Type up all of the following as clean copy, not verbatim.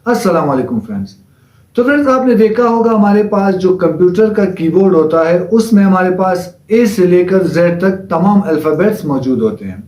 अस्सलाम वालेकुम फ्रेंड्स। तो फ्रेंड्स, आपने देखा होगा हमारे पास जो कंप्यूटर का कीबोर्ड होता है उसमें हमारे पास ए से लेकर जेड तक तमाम अल्फ़ाबेट्स मौजूद होते हैं।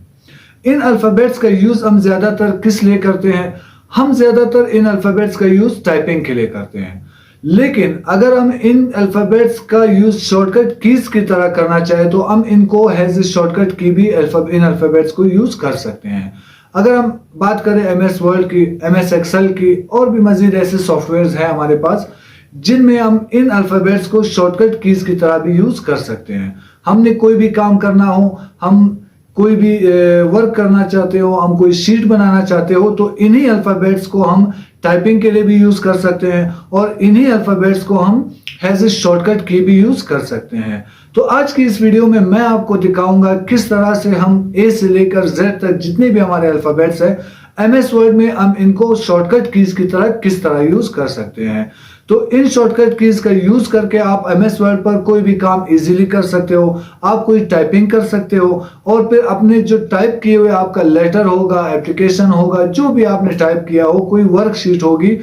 इन अल्फ़ाबेट्स का यूज़ हम ज़्यादातर किस लिए करते हैं? हम ज़्यादातर इन अल्फ़ाबेट्स का यूज़ टाइपिंग के लिए करते हैं। लेकिन अगर हम इन अल्फ़ाबेट्स का यूज़ शॉर्टकट कीज़ की तरह करना चाहें तो हम इनको एज़ ए शॉर्टकट की भी इन अल्फ़ाबेट्स को यूज़ कर सकते हैं। अगर हम बात करें एमएस वर्ड की, एमएस एक्सेल की और भी मजीद ऐसे सॉफ्टवेयर्स हैं हमारे पास जिनमें हम इन अल्फ़ाबेट्स को शॉर्टकट कीज़ की तरह भी यूज़ कर सकते हैं। हमने कोई भी काम करना हो, हम कोई भी वर्क करना चाहते हो, हम कोई शीट बनाना चाहते हो तो इन्हीं अल्फ़ाबेट्स को हम टाइपिंग के लिए भी यूज़ कर सकते हैं और इन्हीं अल्फ़ाबेट्स को हम एज ए शॉर्टकट की भी यूज़ कर सकते हैं। तो आज की इस वीडियो में मैं आपको दिखाऊंगा किस तरह से हम ए से लेकर जेड तक जितने भी हमारे अल्फ़ाबेट्स हैं एमएस वर्ड में हम इनको शॉर्टकट कीज़ की तरह किस तरह यूज़ कर सकते हैं। तो इन शॉर्टकट कीज़ का यूज़ करके आप एमएस वर्ड पर कोई भी काम इजीली कर सकते हो, आप कोई टाइपिंग कर सकते हो और फिर अपने जो टाइप किए हुए आपका लेटर होगा, एप्लीकेशन होगा, जो भी आपने टाइप किया हो, कोई वर्कशीट होगी,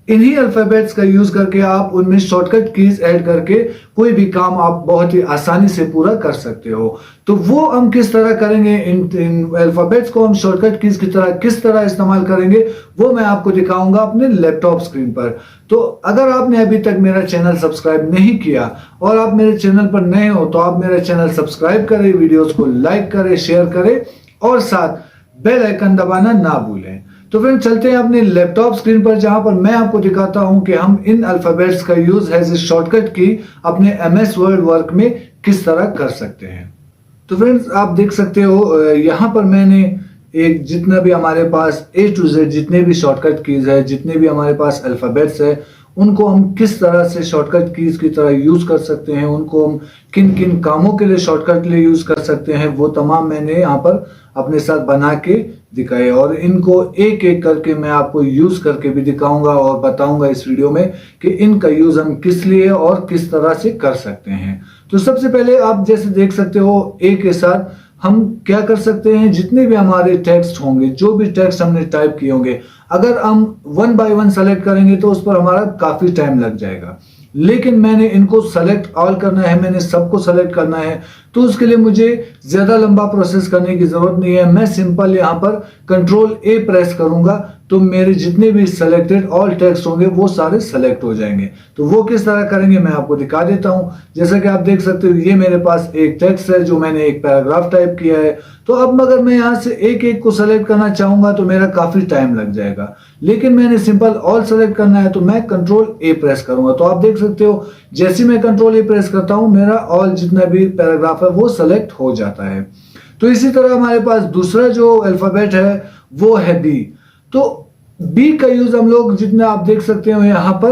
इन्हीं अल्फ़ाबेट्स का यूज़ करके आप उनमें शॉर्टकट कीज़ ऐड करके कोई भी काम आप बहुत ही आसानी से पूरा कर सकते हो। तो वो हम किस तरह करेंगे, इन अल्फ़ाबेट्स को हम शॉर्टकट कीज़ की तरह किस तरह इस्तेमाल करेंगे, वो मैं आपको दिखाऊंगा अपने लैपटॉप स्क्रीन पर। तो अगर आपने अभी तक मेरा चैनल सब्सक्राइब नहीं किया और आप मेरे चैनल पर नए हो तो आप मेरा चैनल सब्सक्राइब करें, वीडियोज़ को लाइक करें, शेयर करें और साथ बेल आइकन दबाना ना भूलें। तो फिर चलते हैं अपने लैपटॉप स्क्रीन पर जहां पर मैं आपको दिखाता हूं कि हम इन अल्फ़ाबेट्स का यूज एज ए शॉर्टकट की अपने एमएस वर्ड वर्क में किस तरह कर सकते हैं। तो फ्रेंड्स, आप देख सकते हो यहां पर मैंने एक जितना भी हमारे पास ए टू जेड जितने भी शॉर्टकट कीज है, जितने भी हमारे पास अल्फ़ाबेट्स है, उनको हम किस तरह से शॉर्टकट कीज की तरह यूज कर सकते हैं, उनको हम किन किन कामों के लिए शॉर्टकट के लिए यूज कर सकते हैं, वो तमाम मैंने यहाँ पर अपने साथ बना के दिखाए और इनको एक एक करके मैं आपको यूज करके भी दिखाऊंगा और बताऊंगा इस वीडियो में कि इनका यूज हम किस लिए और किस तरह से कर सकते हैं। तो सबसे पहले आप जैसे देख सकते हो ए के साथ हम क्या कर सकते हैं, जितने भी हमारे टेक्स्ट होंगे, जो भी टेक्स्ट हमने टाइप किए होंगे, अगर हम वन बाय वन सेलेक्ट करेंगे तो उस पर हमारा काफी टाइम लग जाएगा। लेकिन मैंने इनको सेलेक्ट ऑल करना है, मैंने सबको सेलेक्ट करना है, तो उसके लिए मुझे ज्यादा लंबा प्रोसेस करने की जरूरत नहीं है। मैं सिंपल यहाँ पर कंट्रोल ए प्रेस करूंगा तो मेरे जितने भी सेलेक्टेड ऑल टेक्स्ट होंगे वो सारे सेलेक्ट हो जाएंगे। तो वो किस तरह करेंगे मैं आपको दिखा देता हूं। जैसा कि आप देख सकते हो ये मेरे पास एक टेक्स्ट है जो मैंने एक पैराग्राफ टाइप किया है। तो अब अगर मैं यहाँ से एक एक को सेलेक्ट करना चाहूंगा तो मेरा काफी टाइम लग जाएगा, लेकिन मैंने सिंपल ऑल सेलेक्ट करना है तो मैं कंट्रोल ए प्रेस करूंगा। तो आप देख सकते हो जैसे मैं कंट्रोल ए प्रेस करता हूं मेरा ऑल जितना भी पैराग्राफ है वो सेलेक्ट हो जाता है। तो इसी तरह हमारे पास दूसरा जो अल्फाबेट है वो है बी। तो बी का यूज हम लोग जितना आप देख सकते हो यहाँ पर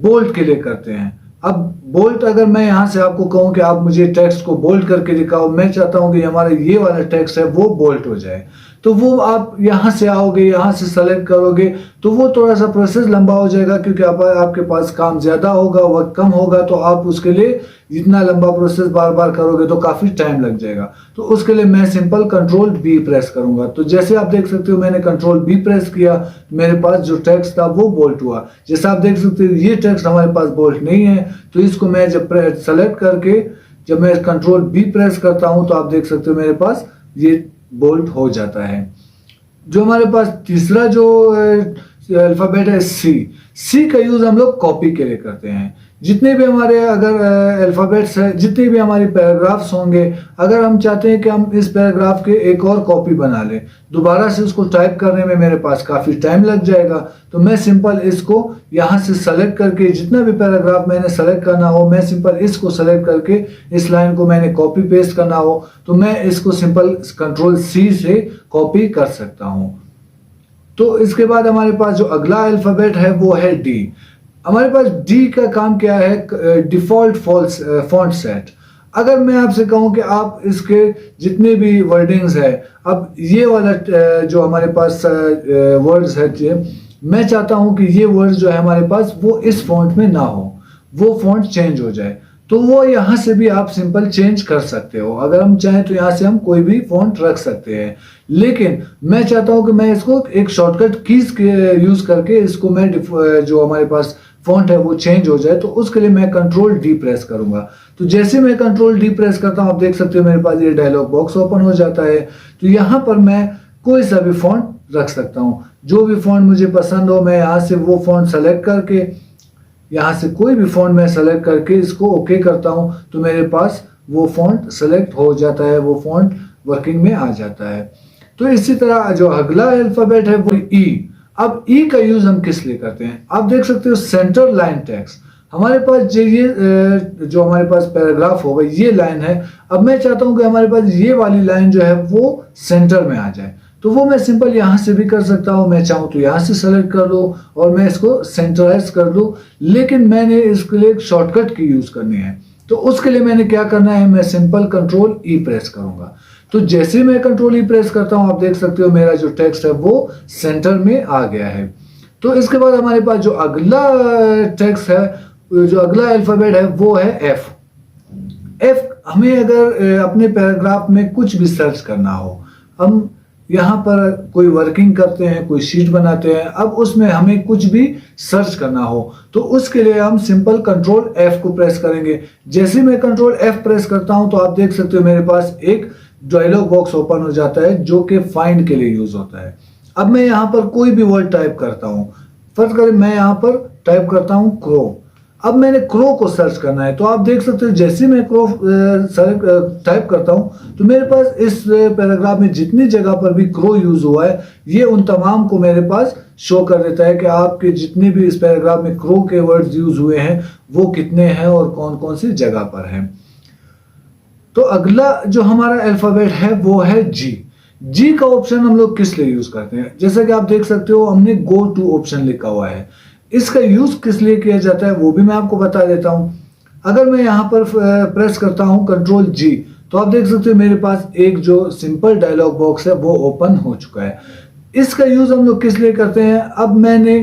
बोल्ड के लिए करते हैं। अब बोल्ड अगर मैं यहाँ से आपको कहूँ कि आप मुझे टेक्स्ट को बोल्ड करके दिखाओ, मैं चाहता हूँ कि हमारा ये वाला टेक्स्ट है वो बोल्ड हो जाए, तो वो आप यहाँ से आओगे, यहाँ से सेलेक्ट करोगे तो वो थोड़ा सा प्रोसेस लंबा हो जाएगा क्योंकि आपके पास काम ज्यादा होगा, वक्त कम होगा, तो आप उसके लिए जितना लंबा प्रोसेस बार बार करोगे तो काफी टाइम लग जाएगा। तो उसके लिए मैं सिंपल कंट्रोल बी प्रेस करूंगा। तो जैसे आप देख सकते हो मैंने कंट्रोल बी प्रेस किया, मेरे पास जो टेक्स्ट था वो बोल्ड हुआ। जैसे आप देख सकते हो ये टेक्स्ट हमारे पास बोल्ड नहीं है, तो इसको मैं जब सेलेक्ट करके जब मैं कंट्रोल बी प्रेस करता हूं तो आप देख सकते हो मेरे पास ये बोल्ड हो जाता है। जो हमारे पास तीसरा जो अल्फाबेट है सी, सी का यूज हम लोग कॉपी के लिए करते हैं। जितने भी हमारे अगर अल्फाबेट्स है, जितने भी हमारे पैराग्राफ्स होंगे, अगर हम चाहते हैं कि हम इस पैराग्राफ के एक और कॉपी बना लें, दोबारा से उसको टाइप करने में मेरे पास काफी टाइम लग जाएगा, तो मैं सिंपल इसको यहाँ से सेलेक्ट करके जितना भी पैराग्राफ मैंने सेलेक्ट करना हो, मैं सिंपल इसको सेलेक्ट करके इस लाइन को मैंने कॉपी पेस्ट करना हो तो मैं इसको सिंपल कंट्रोल सी से कॉपी कर सकता हूँ। तो इसके बाद हमारे पास जो अगला अल्फाबेट है वो है डी। हमारे पास डी का काम क्या है, डिफॉल्ट फॉन्ट सेट। अगर मैं आपसे कहूं कि आप इसके जितने भी वर्डिंग्स है, अब ये वाला जो हमारे पास वर्ड्स है, मैं चाहता हूं कि ये वर्ड्स जो है हमारे पास वो इस फॉन्ट में ना हो, वो फॉन्ट चेंज हो जाए। तो वो यहाँ से भी आप सिंपल चेंज कर सकते हो। अगर हम चाहें तो यहाँ से हम कोई भी फॉन्ट रख सकते हैं, लेकिन मैं चाहता हूँ कि मैं इसको एक शॉर्टकट कीज के यूज करके इसको मैं जो हमारे पास फॉन्ट है वो चेंज हो जाए। तो उसके लिए मैं कंट्रोल डी प्रेस करूंगा। तो जैसे मैं कंट्रोल डी प्रेस करता हूँ, आप देख सकते हो मेरे पास ये डायलॉग बॉक्स ओपन हो जाता है। तो यहाँ पर मैं कोई सा भी फॉन्ट रख सकता हूँ, जो भी फॉन्ट मुझे पसंद हो मैं यहाँ से वो फॉन्ट सेलेक्ट करके, यहाँ से कोई भी फॉन्ट मैं सेलेक्ट करके इसको ओके करता हूँ, तो मेरे पास वो फॉन्ट सेलेक्ट हो जाता है, वो फॉन्ट वर्किंग में आ जाता है। तो इसी तरह जो अगला अल्फाबेट है वो ई। अब ई का यूज हम किस लिए करते हैं, आप देख सकते हो सेंटर लाइन टेक्स्ट। हमारे पास ये जो हमारे पास पैराग्राफ होगा ये लाइन है। अब मैं चाहता हूं कि हमारे पास ये वाली लाइन जो है वो सेंटर में आ जाए, तो वो मैं सिंपल यहां से भी कर सकता हूं। मैं चाहूं तो यहां से सेलेक्ट कर लो और मैं इसको सेंटराइज कर दूं, लेकिन मैंने इसके लिए एक शॉर्टकट की यूज करनी है। तो उसके लिए मैंने क्या करना है, मैं सिंपल कंट्रोल ई प्रेस करूंगा। तो जैसे मैं कंट्रोल ई प्रेस करता हूं, आप देख सकते हो मेरा जो टेक्स्ट है वो सेंटर में आ गया है। तो इसके बाद हमारे पास जो अगला टेक्स्ट है, जो अगला अल्फाबेट है वो है एफ। एफ हमें अगर अपने पैराग्राफ में कुछ भी सर्च करना हो, हम यहाँ पर कोई वर्किंग करते हैं, कोई शीट बनाते हैं, अब उसमें हमें कुछ भी सर्च करना हो तो उसके लिए हम सिंपल कंट्रोल एफ को प्रेस करेंगे। जैसे मैं कंट्रोल एफ प्रेस करता हूं तो आप देख सकते हो मेरे पास एक डायलॉग बॉक्स ओपन हो जाता है जो कि फाइंड के लिए यूज होता है। अब मैं यहाँ पर कोई भी वर्ड टाइप करता हूँ, फर्ज करें मैं यहाँ पर टाइप करता हूँ क्रो। अब मैंने क्रो को सर्च करना है, तो आप देख सकते हो जैसे मैं क्रो टाइप करता हूं तो मेरे पास इस पैराग्राफ में जितनी जगह पर भी क्रो यूज हुआ है ये उन तमाम को मेरे पास शो कर देता है कि आपके जितने भी इस पैराग्राफ में क्रो के वर्ड्स यूज हुए हैं वो कितने हैं और कौन कौन सी जगह पर हैं। तो अगला जो हमारा अल्फाबेट है वो है जी। जी का ऑप्शन हम लोग किस लिए यूज करते हैं, जैसा कि आप देख सकते हो हमने गो टू ऑप्शन लिखा हुआ है। इसका यूज किस लिए किया जाता है वो भी मैं आपको बता देता हूं। अगर मैं यहां पर प्रेस करता हूं कंट्रोल जी, तो आप देख सकते हो मेरे पास एक जो सिंपल डायलॉग बॉक्स है वो ओपन हो चुका है। इसका यूज हम लोग किस लिए करते हैं, अब मैंने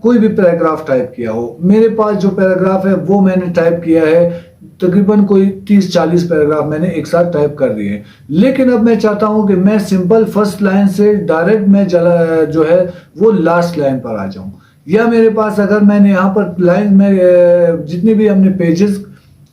कोई भी पैराग्राफ टाइप किया हो, मेरे पास जो पैराग्राफ है वो मैंने टाइप किया है, तकरीबन कोई 30-40 पैराग्राफ मैंने एक साथ टाइप कर दिए, लेकिन अब मैं चाहता हूं कि मैं सिंपल फर्स्ट लाइन से डायरेक्ट मैं जो है वो लास्ट लाइन पर आ जाऊं। या मेरे पास अगर मैंने यहाँ पर लाइन में जितनी भी हमने पेजेस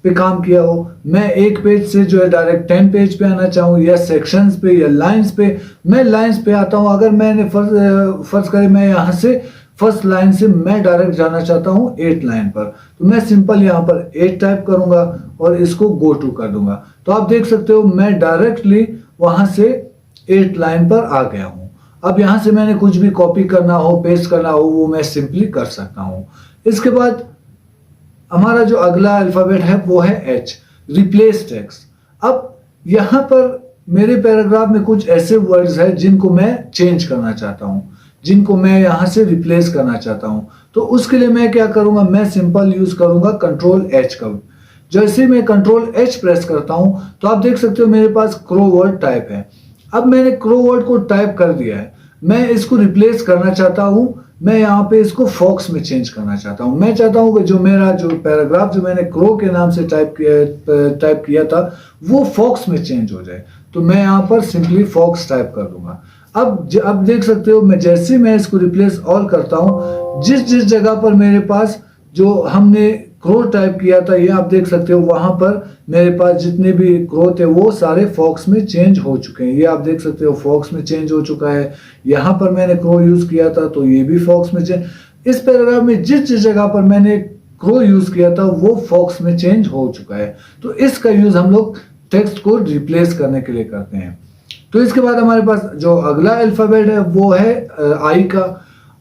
पे काम किया हो, मैं एक पेज से जो है डायरेक्ट 10 पेज पे आना चाहूँ या सेक्शंस पे या लाइंस पे, मैं लाइंस पे आता हूँ। अगर मैंने फर्ज करें मैं यहाँ से फर्स्ट लाइन से मैं डायरेक्ट जाना चाहता हूँ 8 लाइन पर, तो मैं सिंपल यहाँ पर 8 टाइप करूंगा और इसको गो टू कर दूंगा। तो आप देख सकते हो मैं डायरेक्टली वहां से 8 लाइन पर आ गया हूँ। अब यहां से मैंने कुछ भी कॉपी करना हो, पेस्ट करना हो, वो मैं सिंपली कर सकता हूं। इसके बाद हमारा जो अगला अल्फाबेट है वो है एच, रिप्लेस टेक्स्ट। अब यहां पर मेरे पैराग्राफ में कुछ ऐसे वर्ड्स हैं जिनको मैं चेंज करना चाहता हूं, जिनको मैं यहां से रिप्लेस करना चाहता हूं। तो उसके लिए मैं क्या करूंगा, मैं सिंपल यूज करूंगा कंट्रोल एच का। जैसे मैं कंट्रोल एच प्रेस करता हूं तो आप देख सकते हो मेरे पास क्रो वर्ड टाइप है। अब मैंने क्रो वर्ड को टाइप कर दिया है, मैं इसको रिप्लेस करना चाहता हूं, मैं यहाँ पे इसको फॉक्स में चेंज करना चाहता हूं। मैं चाहता हूं कि जो मेरा जो पैराग्राफ जो मैंने क्रो के नाम से टाइप किया था वो फॉक्स में चेंज हो जाए, तो मैं यहाँ पर सिंपली फॉक्स टाइप कर दूंगा। अब देख सकते हो मैं जैसे मैं इसको रिप्लेस ऑल करता हूं, जिस जिस जगह पर मेरे पास जो हमने क्रो टाइप किया था ये आप देख सकते हो वहां पर मेरे पास जितने भी क्रो थे वो सारे फॉक्स में चेंज हो चुके हैं। ये आप देख सकते हो फॉक्स में चेंज हो चुका है। यहाँ पर मैंने क्रो यूज किया था तो ये भी फॉक्स में चेंज। इस पैराग्राफ में जिस जिस जगह पर मैंने क्रो यूज किया था वो फॉक्स में चेंज हो चुका है। तो इसका यूज हम लोग टेक्स्ट को रिप्लेस करने के लिए करते हैं। तो इसके बाद हमारे पास जो अगला अल्फाबेट है वो है आई का।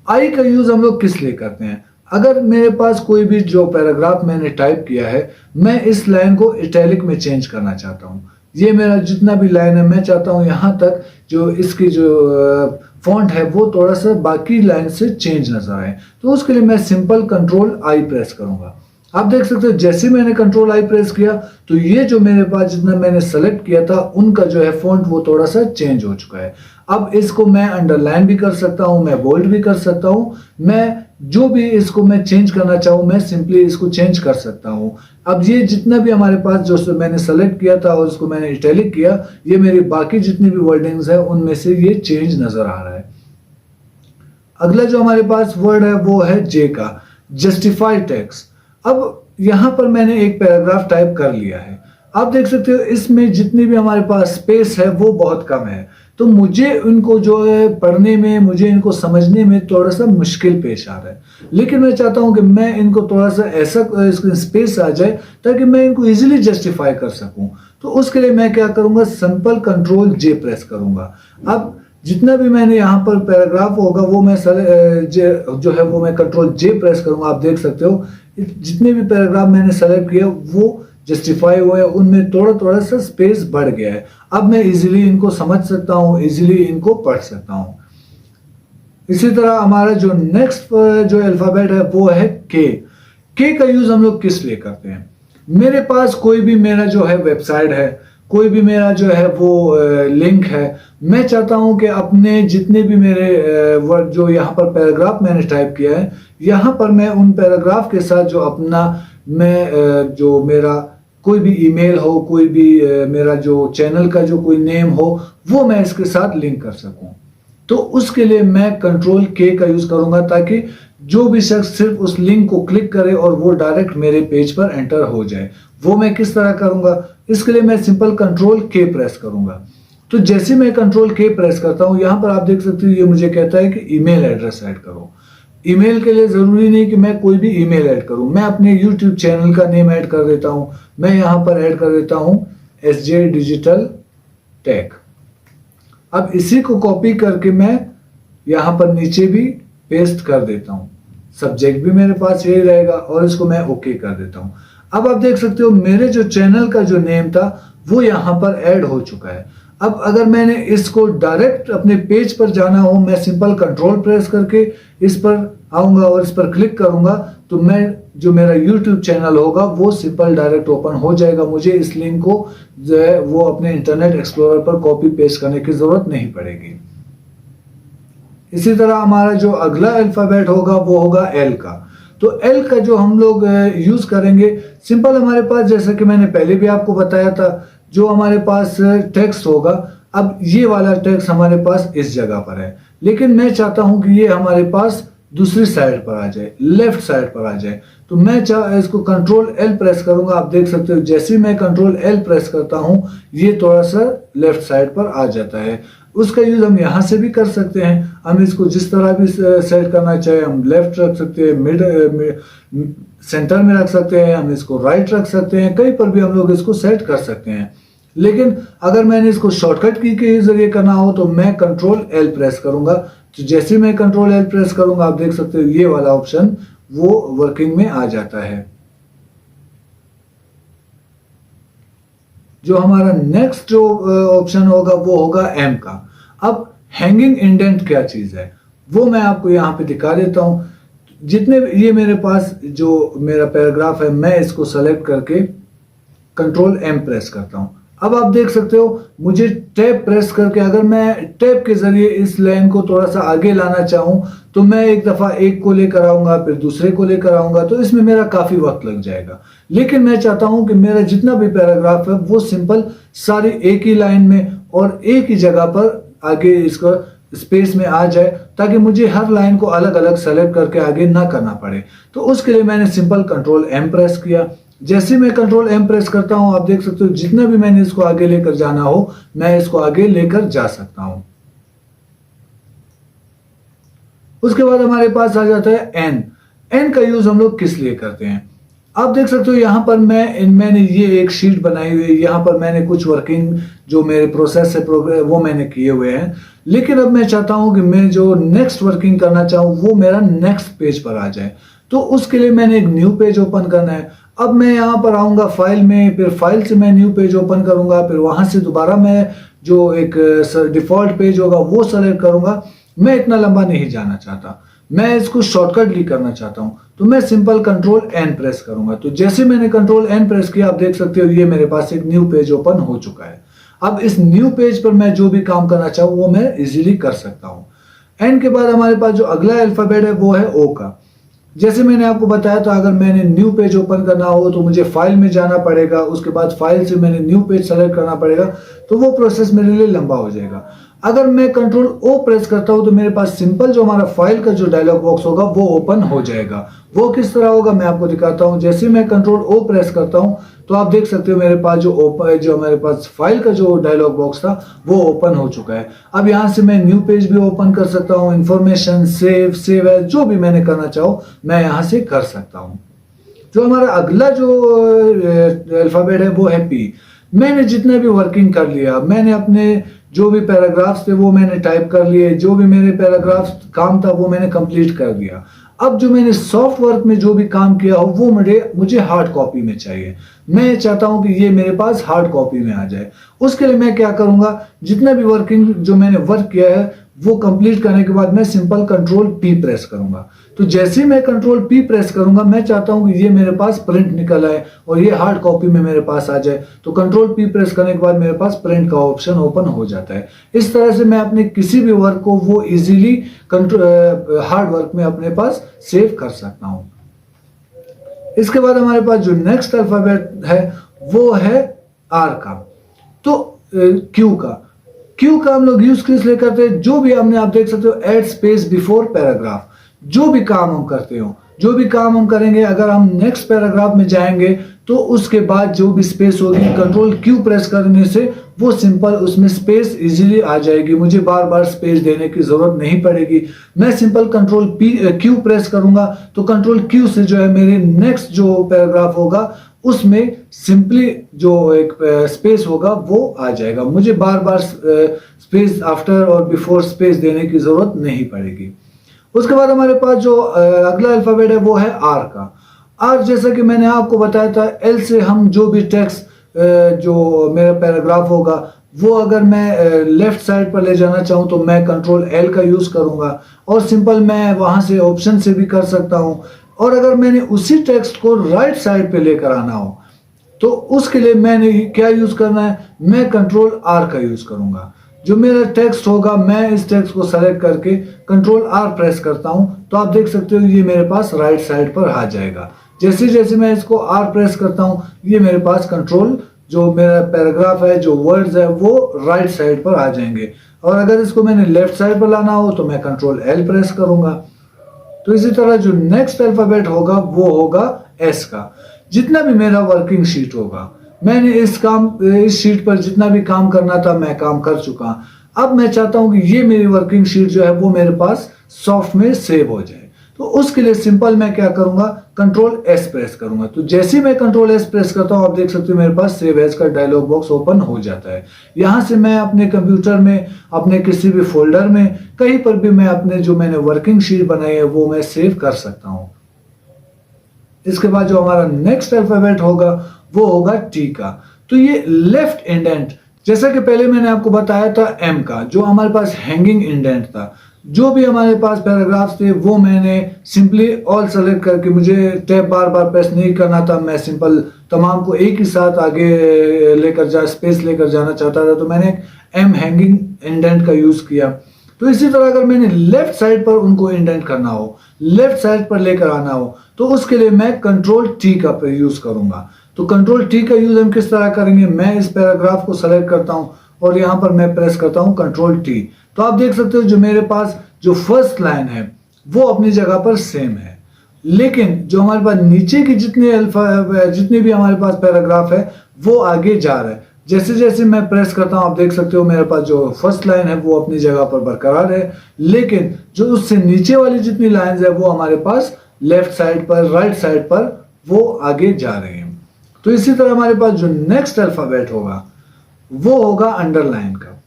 आई का यूज हम लोग किस लिए करते हैं, अगर मेरे पास कोई भी जो पैराग्राफ मैंने टाइप किया है मैं इस लाइन को इटैलिक में चेंज करना चाहता हूँ, ये मेरा जितना भी लाइन है मैं चाहता हूँ यहाँ तक जो इसकी जो फॉन्ट है वो थोड़ा सा बाकी लाइन से चेंज नजर आए, तो उसके लिए मैं सिंपल कंट्रोल आई प्रेस करूंगा। आप देख सकते हो जैसे ही मैंने कंट्रोल आई प्रेस किया तो ये जो मेरे पास जितना मैंने सेलेक्ट किया था उनका जो है फॉन्ट वो थोड़ा सा चेंज हो चुका है। अब इसको मैं अंडरलाइन भी कर सकता हूं, मैं बोल्ड भी कर सकता हूं, मैं जो भी इसको मैं चेंज करना चाहूं मैं सिंपली इसको चेंज कर सकता हूं। अब ये जितना भी हमारे पास जो मैंने सेलेक्ट किया था और इसको मैंने इटैलिक किया, ये मेरी बाकी जितनी भी वर्डिंग्स है उनमें से ये चेंज नजर आ रहा है। अगला जो हमारे पास वर्ड है वो है जे का, जस्टिफाई टेक्स्ट। अब यहां पर मैंने एक पैराग्राफ टाइप कर लिया है। आप देख सकते हो इसमें जितनी भी हमारे पास स्पेस है वो बहुत कम है, तो मुझे इनको जो है पढ़ने में, मुझे इनको समझने में थोड़ा सा मुश्किल पेश आ रहा है। लेकिन मैं चाहता हूं कि मैं इनको थोड़ा सा ऐसा स्पेस आ जाए ताकि मैं इनको इजीली जस्टिफाई कर सकूं। तो उसके लिए मैं क्या करूंगा, सिंपल कंट्रोल जे प्रेस करूंगा। अब जितना भी मैंने यहाँ पर पैराग्राफ होगा वो मैं जो है वो मैं कंट्रोल जे प्रेस करूंगा। आप देख सकते हो जितने भी पैराग्राफ मैंने सेलेक्ट किए वो जस्टिफाई हुए, उनमें थोड़ा थोड़ा सा स्पेस बढ़ गया है। अब मैं इजीली इनको समझ सकता हूँ, इजीली इनको पढ़ सकता हूँ। इसी तरह हमारा जो नेक्स्ट जो अल्फाबेट है वो है के। के का यूज हम लोग किस लिए करते हैं? मेरे पास कोई भी मेरा जो है वेबसाइट है, कोई भी मेरा जो है वो लिंक है, मैं चाहता हूं कि अपने जितने भी मेरे वर्ड जो यहाँ पर पैराग्राफ मैंने टाइप किया है, यहाँ पर मैं उन पैराग्राफ के साथ जो अपना मैं जो मेरा कोई भी ईमेल हो, कोई भी मेरा जो चैनल का जो कोई नेम हो, वो मैं इसके साथ लिंक कर सकूं। तो उसके लिए मैं कंट्रोल के का यूज करूंगा ताकि जो भी शख्स सिर्फ उस लिंक को क्लिक करे और वो डायरेक्ट मेरे पेज पर एंटर हो जाए। वो मैं किस तरह करूंगा, इसके लिए मैं सिंपल कंट्रोल के प्रेस करूंगा। तो जैसे मैं कंट्रोल के प्रेस करता हूं, यहां पर आप देख सकते हो ये मुझे कहता है कि ईमेल एड्रेस ऐड करो। ईमेल के लिए जरूरी नहीं कि मैं कोई भी ईमेल ऐड करूं, मैं अपने यूट्यूब चैनल का नेम ऐड कर देता हूं। मैं यहां पर ऐड कर देता हूं SJ डिजिटल टेक। अब इसी को कॉपी करके मैं यहां पर नीचे भी पेस्ट कर देता हूं। सब्जेक्ट भी मेरे पास यही रहेगा और इसको मैं ओके कर देता हूं। अब आप देख सकते हो मेरे जो चैनल का जो नेम था वो यहां पर ऐड हो चुका है। अब अगर मैंने इसको डायरेक्ट अपने पेज पर जाना हो, मैं सिंपल कंट्रोल प्रेस करके इस पर आऊंगा और इस पर क्लिक करूंगा तो मैं जो मेरा YouTube चैनल होगा वो सिंपल डायरेक्ट ओपन हो जाएगा। मुझे इस लिंक को जो है वो अपने इंटरनेट एक्सप्लोरर पर कॉपी पेस्ट करने की जरूरत नहीं पड़ेगी। इसी तरह हमारा जो अगला अल्फाबेट होगा वो होगा एल का। तो एल का जो हम लोग यूज करेंगे, सिंपल हमारे पास जैसा कि मैंने पहले भी आपको बताया था, जो हमारे पास टेक्स्ट होगा, अब ये वाला टेक्स्ट हमारे पास इस जगह पर है, लेकिन मैं चाहता हूं कि ये हमारे पास दूसरी साइड पर आ जाए, लेफ्ट साइड पर आ जाए। तो मैं इसको कंट्रोल एल प्रेस करूंगा। आप देख सकते हो जैसे ही मैं कंट्रोल एल प्रेस करता हूं ये थोड़ा सा लेफ्ट साइड पर आ जाता है। उसका यूज हम यहां से भी कर सकते हैं। हम इसको जिस तरह भी सेट करना चाहे, हम लेफ्ट रख सकते हैं, मिड सेंटर में रख सकते हैं, हम इसको राइट रख सकते हैं, कहीं पर भी हम लोग इसको सेट कर सकते हैं। लेकिन अगर मैंने इसको शॉर्टकट की के जरिए करना हो तो मैं कंट्रोल एल प्रेस करूंगा। तो जैसे मैं कंट्रोल एल प्रेस करूंगा आप देख सकते हो ये वाला ऑप्शन वो वर्किंग में आ जाता है। जो हमारा नेक्स्ट जो ऑप्शन होगा वो होगा एम का। अब हैंगिंग इंडेंट क्या चीज है वो मैं आपको यहां पे दिखा देता हूं। जितने ये मेरे पास जो मेरा पैराग्राफ है, मैं इसको सेलेक्ट करके कंट्रोल एम प्रेस करता हूं। अब आप देख सकते हो मुझे टैब प्रेस करके अगर मैं टैब के जरिए इस लाइन को थोड़ा सा आगे लाना चाहूं तो मैं एक दफा एक को लेकर आऊंगा, फिर दूसरे को लेकर आऊंगा, तो इसमें मेरा काफी वक्त लग जाएगा। लेकिन मैं चाहता हूं कि मेरा जितना भी पैराग्राफ है वो सिंपल सारी एक ही लाइन में और एक ही जगह पर आगे इसको स्पेस में आ जाए, ताकि मुझे हर लाइन को अलग अलग सेलेक्ट करके आगे ना करना पड़े। तो उसके लिए मैंने सिंपल कंट्रोल एम प्रेस किया। जैसे मैं कंट्रोल एम प्रेस करता हूं आप देख सकते हो जितना भी मैंने इसको आगे लेकर जाना हो मैं इसको आगे लेकर जा सकता हूं। उसके बाद हमारे पास आ जाता है एन। एन का यूज हम लोग किस लिए करते हैं? आप देख सकते हो यहां पर मैंने ये एक शीट बनाई हुई है, यहां पर मैंने कुछ वर्किंग जो मेरे प्रोसेस है वो मैंने किए हुए हैं। लेकिन अब मैं चाहता हूं कि मैं जो नेक्स्ट वर्किंग करना चाहूं वो मेरा नेक्स्ट पेज पर आ जाए। तो उसके लिए मैंने एक न्यू पेज ओपन करना है। अब मैं यहां पर आऊंगा फाइल में, फिर फाइल से मैं न्यू पेज ओपन करूंगा, फिर वहां से दोबारा मैं जो एक डिफॉल्ट पेज होगा वो सेलेक्ट करूंगा। मैं इतना लंबा नहीं जाना चाहता, मैं इसको शॉर्टकटली करना चाहता हूँ, तो मैं सिंपल कंट्रोल एन प्रेस करूंगा। तो जैसे मैंने कंट्रोल एन प्रेस किया, आप देख सकते हो ये मेरे पास एक न्यू पेज ओपन हो चुका है। अब इस न्यू पेज पर मैं जो भी काम करना चाहूँ वो मैं इजीली कर सकता हूँ। एन के बाद हमारे पास जो अगला अल्फाबेट है वो है ओ का। जैसे मैंने आपको बताया था, अगर मैंने न्यू पेज ओपन करना हो तो मुझे फाइल में जाना पड़ेगा, उसके बाद फाइल से मैंने न्यू पेज सेलेक्ट करना पड़ेगा, तो वो प्रोसेस मेरे लिए लंबा हो जाएगा। अगर मैं कंट्रोल ओ प्रेस करता हूं तो मेरे पास सिंपल जो हमारा फाइल का जो डायलॉग बॉक्स होगा वो ओपन हो जाएगा। वो किस तरह होगा मैं आपको दिखाता हूं। जैसे मैं कंट्रोल ओ प्रेस करता हूं तो आप देख सकते हो मेरे पास जो हमारे पास फाइल का जो डायलॉग बॉक्स था वो ओपन हो चुका है। अब यहां से मैं न्यू पेज भी ओपन कर सकता हूं, इंफॉर्मेशन, सेव एज, जो भी मैंने करना चाहूँ मैं यहां से कर सकता हूं। जो हमारा अगला जो अल्फाबेट है वो है पी। मैंने जितना भी वर्किंग कर लिया, मैंने अपने जो भी पैराग्राफ्स थे वो मैंने टाइप कर लिए, जो भी मेरे पैराग्राफ्स काम था वो मैंने कंप्लीट कर दिया। अब जो मैंने सॉफ्ट वर्क में जो भी काम किया हो वो मुझे हार्ड कॉपी में चाहिए। मैं चाहता हूं कि ये मेरे पास हार्ड कॉपी में आ जाए। उसके लिए मैं क्या करूंगा, जितना भी वर्किंग जो मैंने वर्क किया है वो कंप्लीट करने के बाद मैं सिंपल कंट्रोल पी प्रेस करूंगा। तो जैसे ही मैं कंट्रोल पी प्रेस करूंगा, मैं चाहता हूं कि ये मेरे पास प्रिंट निकल आए और ये हार्ड कॉपी में मेरे पास आ जाए। तो कंट्रोल पी प्रेस करने के बाद मेरे पास प्रिंट का ऑप्शन ओपन हो जाता है। इस तरह से मैं अपने किसी भी वर्क को वो इजीली हार्ड वर्क में अपने पास सेव कर सकता हूं। इसके बाद हमारे पास जो नेक्स्ट अल्फाबेट है वो है आर का। तो क्यू का हम लोग यूज किस लिए करते हैं, जो भी हमने, आप देख सकते हो ऐड स्पेस बिफोर पैराग्राफ, जो भी काम हम करते हो, जो भी काम हम करेंगे, अगर हम नेक्स्ट पैराग्राफ में जाएंगे तो उसके बाद जो भी स्पेस होगी कंट्रोल क्यू प्रेस करने से वो सिंपल उसमें स्पेस इजीली आ जाएगी। मुझे बार बार स्पेस देने की जरूरत नहीं पड़ेगी। मैं सिंपल कंट्रोल क्यू प्रेस करूंगा तो कंट्रोल क्यू से जो है मेरे नेक्स्ट जो पैराग्राफ होगा उसमें सिंपली जो एक स्पेस होगा वो आ जाएगा। मुझे बार बार स्पेस आफ्टर और बिफोर स्पेस देने की जरूरत नहीं पड़ेगी। उसके बाद हमारे पास जो अगला अल्फाबेट है वो है आर का। आर, जैसा कि मैंने आपको बताया था, एल से हम जो भी टेक्स्ट जो मेरा पैराग्राफ होगा वो अगर मैं लेफ्ट साइड पर ले जाना चाहूँ तो मैं कंट्रोल एल का यूज करूंगा और सिंपल मैं वहां से ऑप्शन से भी कर सकता हूँ। और अगर मैंने उसी टेक्स्ट को राइट साइड पे लेकर आना हो तो उसके लिए मैंने क्या यूज करना है, मैं कंट्रोल आर का यूज करूंगा। जो मेरा टेक्स्ट होगा मैं इस टेक्स्ट को सेलेक्ट करके कंट्रोल आर प्रेस करता हूं तो आप देख सकते हो ये मेरे पास राइट साइड पर आ जाएगा। जैसे जैसे मैं इसको आर प्रेस करता हूं ये मेरे पास कंट्रोल जो मेरा पैराग्राफ है, जो वर्ड्स है वो राइट साइड पर आ जाएंगे। और अगर इसको मैंने लेफ्ट साइड पर लाना हो तो मैं कंट्रोल एल प्रेस करूंगा। तो इसी तरह जो नेक्स्ट अल्फाबेट होगा वो होगा एस का। जितना भी मेरा वर्किंग शीट होगा, मैंने इस शीट पर जितना भी काम करना था मैं काम कर चुका। अब मैं चाहता हूं कि ये मेरी वर्किंग शीट जो है वो मेरे पास सॉफ्ट में सेव हो जाए। तो उसके लिए सिंपल मैं क्या करूंगा, कंट्रोल एस प्रेस करूंगा। तो जैसे ही मैं कंट्रोल एस प्रेस करता हूं आप देख सकते हो मेरे पास सेव एज का डायलॉग बॉक्स ओपन हो जाता है। यहां से मैं अपने कंप्यूटर में, अपने किसी भी फोल्डर में, कहीं पर भी मैं अपने जो मैंने वर्किंग शीट बनाई है वो मैं सेव कर सकता हूं। इसके बाद जो हमारा नेक्स्ट अल्फाबेट होगा वो होगा टी का। तो ये लेफ्ट इंडेंट, जैसा कि पहले मैंने आपको बताया था एम का, जो हमारे पास हैंगिंग इंडेंट था। जो भी हमारे पास पैराग्राफ्स थे वो मैंने सिंपली ऑल सेलेक्ट करके, मुझे टैब बार बार प्रेस नहीं करना था, मैं सिंपल तमाम को एक ही साथ आगे लेकर स्पेस लेकर जाना चाहता था तो मैंने एम हैंगिंग इंडेंट का यूज किया। तो इसी तरह अगर मैंने लेफ्ट साइड पर उनको इंडेंट करना हो, लेफ्ट साइड पर लेकर आना हो तो उसके लिए मैं कंट्रोल टी का यूज करूंगा। तो कंट्रोल टी का यूज हम किस तरह करेंगे, मैं इस पैराग्राफ को सेलेक्ट करता हूं और यहां पर मैं प्रेस करता हूं कंट्रोल टी। तो आप देख सकते हो जो मेरे पास जो फर्स्ट लाइन है वो अपनी जगह पर सेम है, लेकिन जो हमारे पास नीचे की जितने भी हमारे पास पैराग्राफ है वो आगे जा रहा है। जैसे जैसे मैं प्रेस करता हूं आप देख सकते हो मेरे पास जो फर्स्ट लाइन है वो अपनी जगह पर बरकरार है, लेकिन जो उससे नीचे वाली जितनी लाइंस है वो हमारे पास लेफ्ट साइड पर, राइट साइड पर वो आगे जा रहे हैं। तो इसी तरह हमारे पास जो नेक्स्ट अल्फाबेट होगा वो होगा अंडरलाइन का।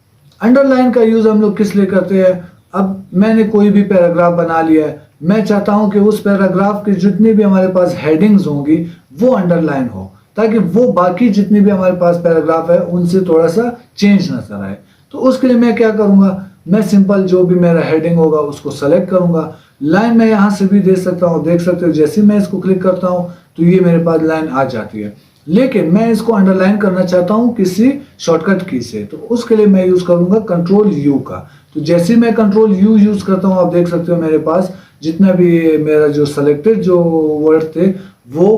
अंडरलाइन का यूज हम लोग किस लिए करते हैं, अब मैंने कोई भी पैराग्राफ बना लिया है, मैं चाहता हूं कि उस पैराग्राफ की जितनी भी हमारे पास हेडिंग्स होंगी वो अंडरलाइन हो, ताकि वो बाकी जितनी भी हमारे पास पैराग्राफ है उनसे थोड़ा सा चेंज नजर आए। तो उसके लिए मैं क्या करूंगा, मैं सिंपल जो भी मेरा हेडिंग होगा उसको सेलेक्ट करूंगा। लाइन मैं यहाँ से भी दे सकता हूँ, देख सकते हो जैसे मैं इसको क्लिक करता हूँ तो ये मेरे पास लाइन आ जाती है। लेकिन मैं इसको अंडरलाइन करना चाहता हूँ किसी शॉर्टकट की से, तो उसके लिए मैं यूज करूंगा कंट्रोल यू का। तो जैसे मैं कंट्रोल यू यूज करता हूँ आप देख सकते हो मेरे पास जितना भी मेरा जो सेलेक्टेड जो वर्ड थे वो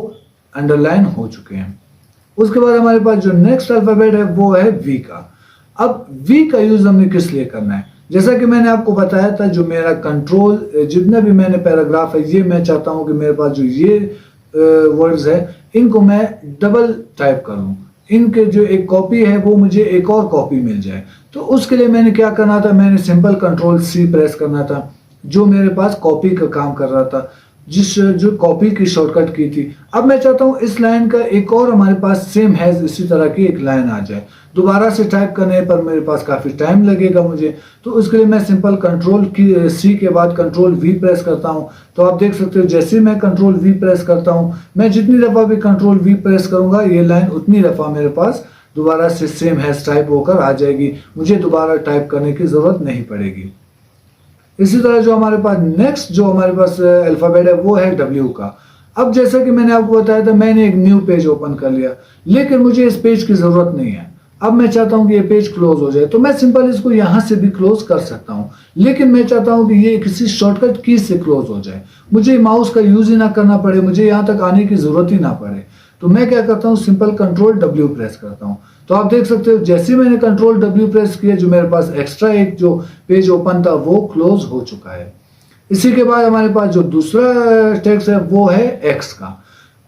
अंडरलाइन हो चुके हैं। उसके बाद हमारे पास जो नेक्स्ट अल्फाबेट है वो है वी का। अब वी का यूज हमने किस लिए करना है, जैसा कि मैंने आपको बताया था जो मेरा कंट्रोल जितना भी मैंने पैराग्राफ है ये मैं चाहता हूं कि मेरे पास जो ये वर्ड्स है इनको मैं डबल टाइप करूं, इनके जो एक कॉपी है वो मुझे एक और कॉपी मिल जाए। तो उसके लिए मैंने क्या करना था, मैंने सिंपल कंट्रोल सी प्रेस करना था जो मेरे पास कॉपी का काम कर रहा था, जो कॉपी की शॉर्टकट की थी। अब मैं चाहता हूं इस लाइन का एक और हमारे पास सेम है इसी तरह की एक लाइन आ जाए। दोबारा से टाइप करने पर मेरे पास काफी टाइम लगेगा मुझे, तो उसके लिए मैं सिंपल कंट्रोल की सी के बाद कंट्रोल वी प्रेस करता हूं। तो आप देख सकते हो जैसे मैं कंट्रोल वी प्रेस करता हूं, मैं जितनी दफा भी कंट्रोल वी प्रेस करूंगा ये लाइन उतनी दफा मेरे पास दोबारा से सेम हैश टाइप होकर आ जाएगी, मुझे दोबारा टाइप करने की जरूरत नहीं पड़ेगी। इसी तरह जो हमारे पास नेक्स्ट जो हमारे पास अल्फाबेट है वो है डब्ल्यू का। अब जैसा कि मैंने आपको बताया था मैंने एक न्यू पेज ओपन कर लिया, लेकिन मुझे इस पेज की जरूरत नहीं है। अब मैं चाहता हूं कि ये पेज क्लोज हो जाए, तो मैं सिंपल इसको यहां से भी क्लोज कर सकता हूं, लेकिन मैं चाहता हूं कि ये किसी शॉर्टकट की से क्लोज हो जाए, मुझे माउस का यूज ही ना करना पड़े, मुझे यहां तक आने की जरूरत ही ना पड़े। तो मैं क्या करता हूं, सिंपल कंट्रोल डब्ल्यू प्रेस करता हूं। तो आप देख सकते हो जैसे मैंने कंट्रोल डब्ल्यू प्रेस किया जो मेरे पास एक्स्ट्रा एक जो पेज ओपन था वो क्लोज हो चुका है। इसी के बाद हमारे पास जो दूसरा टेक्स्ट है वो है एक्स का।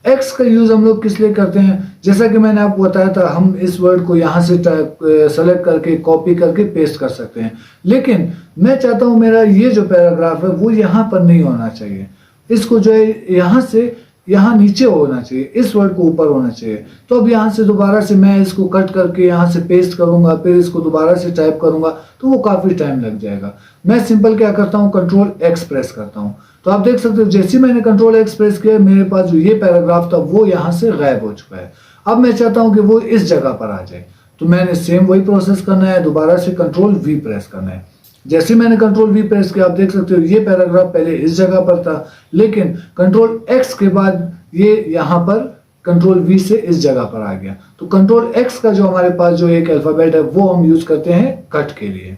एक्स का यूज हम लोग किस लिए करते हैं, जैसा कि मैंने आपको बताया था हम इस वर्ड को यहाँ से सेलेक्ट करके कॉपी करके पेस्ट कर सकते हैं, लेकिन मैं चाहता हूं मेरा ये जो पैराग्राफ है वो यहाँ पर नहीं होना चाहिए, इसको जो है यहाँ से यहाँ नीचे होना चाहिए, इस वर्ड को ऊपर होना चाहिए। तो अब यहाँ से दोबारा से मैं इसको कट करके यहाँ से पेस्ट करूंगा, फिर इसको दोबारा से टाइप करूंगा तो वो काफी टाइम लग जाएगा। मैं सिंपल क्या करता हूँ, कंट्रोल एक्स प्रेस करता हूँ। तो आप देख सकते हो जैसे मैंने कंट्रोल एक्स प्रेस किया मेरे पास जो ये पैराग्राफ था वो यहाँ से गायब हो चुका है। अब मैं चाहता हूँ कि वो इस जगह पर आ जाए, तो मैंने सेम वही प्रोसेस करना है, दोबारा से कंट्रोल वी प्रेस करना है। जैसे मैंने कंट्रोल वी प्रेस किया आप देख सकते हो ये पैराग्राफ पहले इस जगह पर था, लेकिन कंट्रोल एक्स के बाद ये यहाँ पर कंट्रोल वी से इस जगह पर आ गया। तो कंट्रोल एक्स का जो हमारे पास जो एक अल्फाबेट है वो हम यूज करते हैं कट के लिए।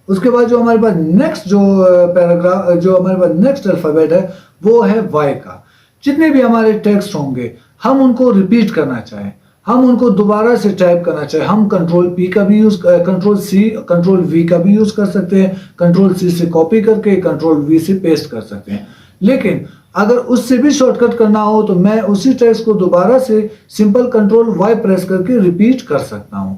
उसके बाद जो हमारे पास नेक्स्ट जो पैराग्राफ जो हमारे पास नेक्स्ट अल्फाबेट है वो है वाई का। जितने भी हमारे टेक्स्ट होंगे हम उनको रिपीट करना चाहें, हम उनको दोबारा से टाइप करना चाहें, हम कंट्रोल पी का भी use control C control V का भी यूज कर सकते हैं, कंट्रोल सी से कॉपी करके कंट्रोल वी से पेस्ट कर सकते हैं। लेकिन अगर उससे भी शॉर्टकट करना हो तो मैं उसी टेक्स्ट को दोबारा से सिंपल कंट्रोल वाई प्रेस करके रिपीट कर सकता हूं।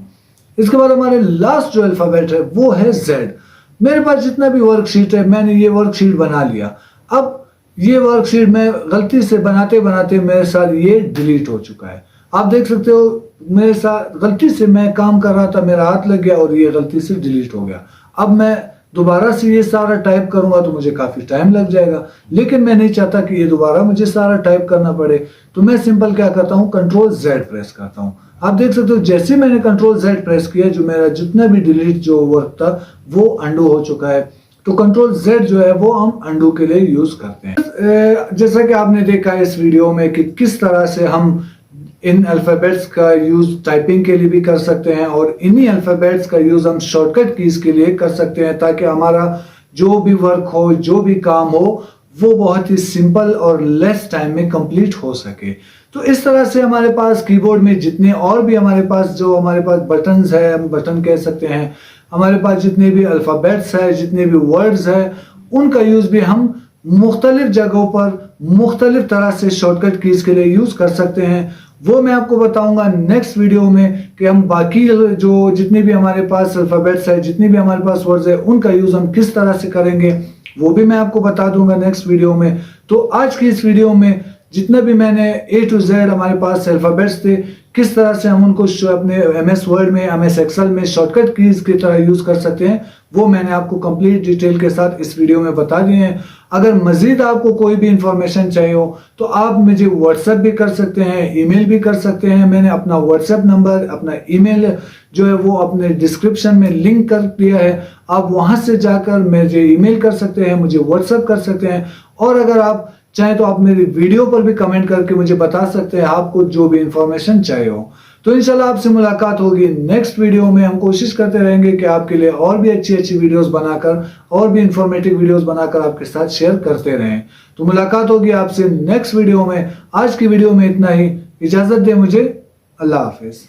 इसके बाद हमारे लास्ट जो अल्फाबेट है वो है जेड। मेरे पास जितना भी वर्कशीट है मैंने ये वर्कशीट बना लिया। अब ये वर्कशीट मैं गलती से बनाते बनाते मेरे साथ ये डिलीट हो चुका है। आप देख सकते हो मेरे साथ गलती से मैं काम कर रहा था, मेरा हाथ लग गया और ये गलती से डिलीट हो गया। अब मैं दोबारा से ये सारा टाइप करूंगा तो मुझे काफी टाइम लग जाएगा, लेकिन मैं नहीं चाहता कि ये दोबारा मुझे सारा टाइप करना पड़े। तो मैं सिंपल क्या करता हूँ, कंट्रोल जेड प्रेस करता हूँ। आप देख सकते हो जैसे मैंने कंट्रोल जेड प्रेस किया जो मेरा जितना भी डिलीट जो वर्क था वो अंडू हो चुका है। तो कंट्रोल जेड जो है वो हम अंडू के लिए यूज करते हैं। जैसा कि आपने देखा इस वीडियो में कि किस तरह से हम इन अल्फाबेट्स का यूज टाइपिंग के लिए भी कर सकते हैं और इन्हीं अल्फाबेट्स का यूज हम शॉर्टकट कीज के लिए कर सकते हैं, ताकि हमारा जो भी वर्क हो जो भी काम हो वो बहुत ही सिंपल और लेस टाइम में कंप्लीट हो सके। तो इस तरह से हमारे पास कीबोर्ड में जितने और भी हमारे पास जो हमारे पास बटन्स है, हम बटन कह सकते हैं, हमारे पास जितने भी अल्फाबेट्स है, जितने भी वर्ड्स है, उनका यूज भी हम मुख्तलिफ जगहों पर मुख्तलिफ तरह से शॉर्टकट कीज के लिए यूज कर सकते हैं। वो मैं आपको बताऊंगा नेक्स्ट वीडियो में कि हम बाकी जो जितने भी हमारे पास अल्फाबेट्स है, जितने भी हमारे पास वर्ड्स है, उनका यूज हम किस तरह से करेंगे वो भी मैं आपको बता दूंगा नेक्स्ट वीडियो में। तो आज की इस वीडियो में जितना भी मैंने A to Z हमारे पास अल्फाबेट्स थे किस तरह से हम उनको अपने MS वर्ड में, MS एक्सेल में शॉर्टकट कीज की तरह यूज कर सकते हैं, वो मैंने आपको कंप्लीट डिटेल के साथ इस वीडियो में बता दिए हैं। अगर मजीद आपको कोई भी इंफॉर्मेशन चाहिए हो तो आप मुझे व्हाट्सएप भी कर सकते हैं, ईमेल भी कर सकते हैं। मैंने अपना व्हाट्सएप नंबर, अपना ईमेल जो है वो अपने डिस्क्रिप्शन में लिंक कर दिया है। आप वहां से जाकर मुझे ईमेल कर सकते हैं, मुझे व्हाट्सएप कर सकते हैं। और अगर आप चाहे तो आप मेरी वीडियो पर भी कमेंट करके मुझे बता सकते हैं आपको जो भी इंफॉर्मेशन चाहिए हो। तो इंशाल्लाह आपसे मुलाकात होगी नेक्स्ट वीडियो में। हम कोशिश करते रहेंगे कि आपके लिए और भी अच्छी अच्छी वीडियोस बनाकर, और भी इंफॉर्मेटिव वीडियोस बनाकर आपके साथ शेयर करते रहें। तो मुलाकात होगी आपसे नेक्स्ट वीडियो में। आज की वीडियो में इतना ही। इजाजत दे मुझे। अल्लाह हाफिज।